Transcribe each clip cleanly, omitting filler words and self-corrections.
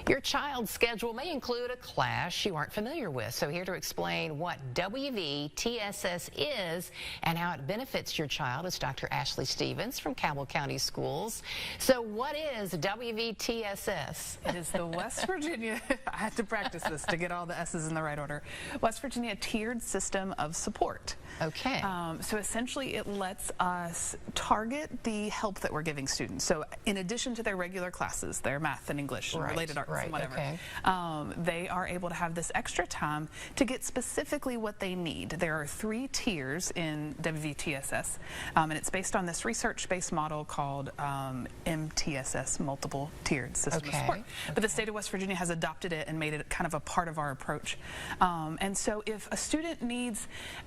Your child's schedule may include a class you aren't familiar with. So here to explain what WVTSS is and how it benefits your child is Dr. Ashley Stevens from Cabell County Schools. So what is WVTSS? It is the West Virginia, I had to practice this to get all the S's in the right order, West Virginia tiered system of support. Okay. So essentially it lets us target the help that we're giving students. So in addition to their regular classes, their math and English and related arts and whatever, okay. They are able to have this extra time to get specifically what they need. There are 3 tiers in WVTSS, and it's based on this research-based model called MTSS, Multiple Tiered System of Support. But the state of West Virginia has adopted it and made it kind of a part of our approach. And so if a student needs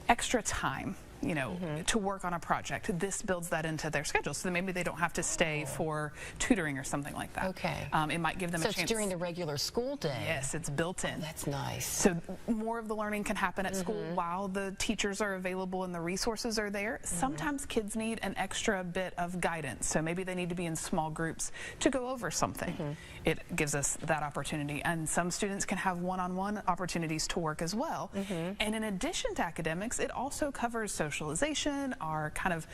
extra time, you know, to work on a project, this builds that into their schedule, so that maybe they don't have to stay for tutoring or something like that. Okay. It might give them a chance. So it's during the regular school day? Yes, it's built in. Oh, that's nice. So more of the learning can happen at school while the teachers are available and the resources are there. Sometimes kids need an extra bit of guidance, so maybe they need to be in small groups to go over something. It gives us that opportunity, and some students can have one-on-one opportunities to work as well. And in addition to academics, it also covers socialization, our kind of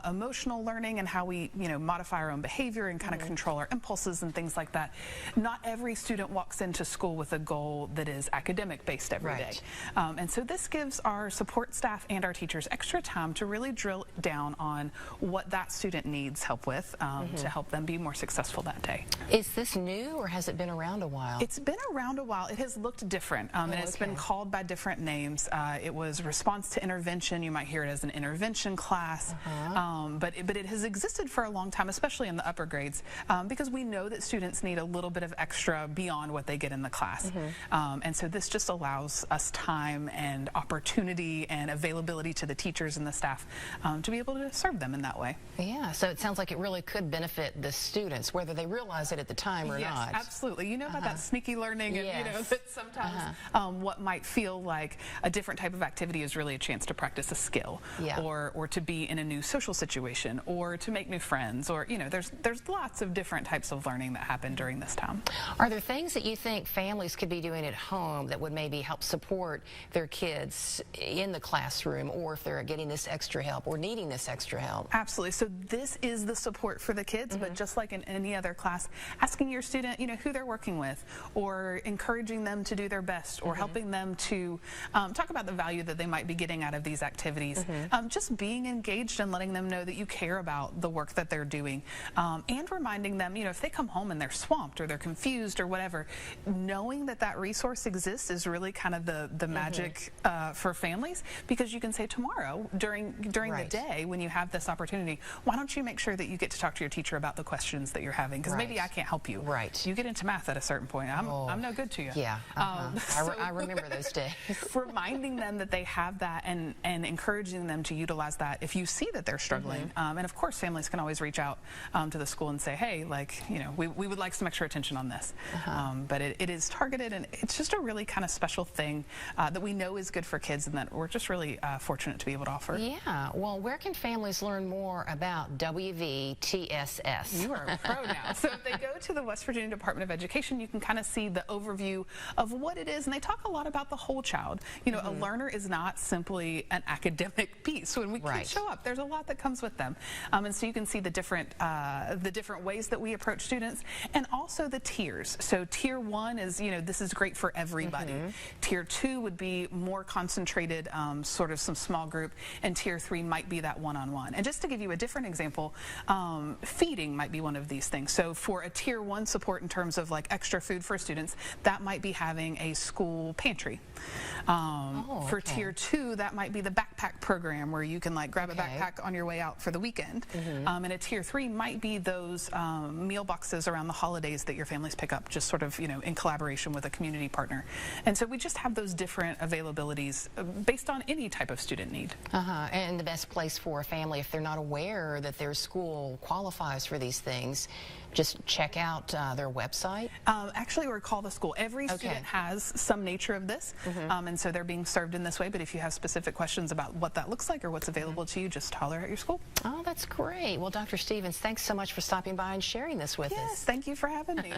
emotional learning, and how we, you know, modify our own behavior and kind of control our impulses and things like that. Not every student walks into school with a goal that is academic based every day. And so this gives our support staff and our teachers extra time to really drill down on what that student needs help with to help them be more successful that day. Is this new, or has it been around a while? It's been around a while. It has looked different, and it's been called by different names. It was response to intervention. You might hear it as an intervention class, but it has existed for a long time, especially in the upper grades, because we know that students need a little bit of extra beyond what they get in the class. And so this just allows us time and opportunity and availability to the teachers and the staff to be able to serve them in that way. Yeah, so it sounds like it really could benefit the students, whether they realize it at the time or not. Yes, absolutely. You know about that sneaky learning, and you know that sometimes what might feel like a different type of activity is really a chance to practice a skill, or to be in a new social situation, or to make new friends, or you know, there's lots of different types of learning that happen during this time. Are there things that you think families could be doing at home that would maybe help support their kids in the classroom, or if they're getting this extra help or needing this extra help? Absolutely. So this is the support for the kids, but just like in any other class, asking your student, you know, who they're working with, or encouraging them to do their best, or helping them to talk about the value that they might be getting out of these activities. Just being engaged and letting them know that you care about the work that they're doing, and reminding them, you know, if they come home and they're swamped or they're confused or whatever, knowing that that resource exists is really kind of the magic for families, because you can say tomorrow during the day when you have this opportunity, why don't you make sure that you get to talk to your teacher about the questions that you're having, because maybe I can't help you. You get into math at a certain point, I'm no good to you. I remember those days. Reminding them that they have that, and encouraging them to utilize that if you see that they're struggling. And of course families can always reach out to the school and say, hey, like, you know, we would like some extra attention on this. But it is targeted, and it's just a really kind of special thing that we know is good for kids, and that we're just really fortunate to be able to offer. Yeah, well, where can families learn more about WVTSS? You are a pro now. So if they go to the West Virginia Department of Education, you can kind of see the overview of what it is, and they talk a lot about the whole child. You know, a learner is not simply an academic piece. When we kids show up, there's a lot that comes with them, and so you can see the different ways that we approach students, and also the tiers. So tier 1 is, you know, this is great for everybody. Tier 2 would be more concentrated, sort of some small group, and tier 3 might be that one-on-one. And just to give you a different example, feeding might be one of these things. So for a tier 1 support in terms of like extra food for students, that might be having a school pantry. For tier 2, that might be the backpack program, where you can like grab a backpack on your way out for the weekend. And a tier 3 might be those meal boxes around the holidays that your families pick up, just sort of, you know, in collaboration with a community partner. And so we just have those different availabilities based on any type of student need. And the best place for a family, if they're not aware that their school qualifies for these things, just check out their website? Actually, or call the school. Every student has some nature of this, and so they're being served in this way, but if you have specific questions about what that looks like or what's available to you, just holler at your school. Oh, that's great. Well, Dr. Stevens, thanks so much for stopping by and sharing this with us. Yes, thank you for having me.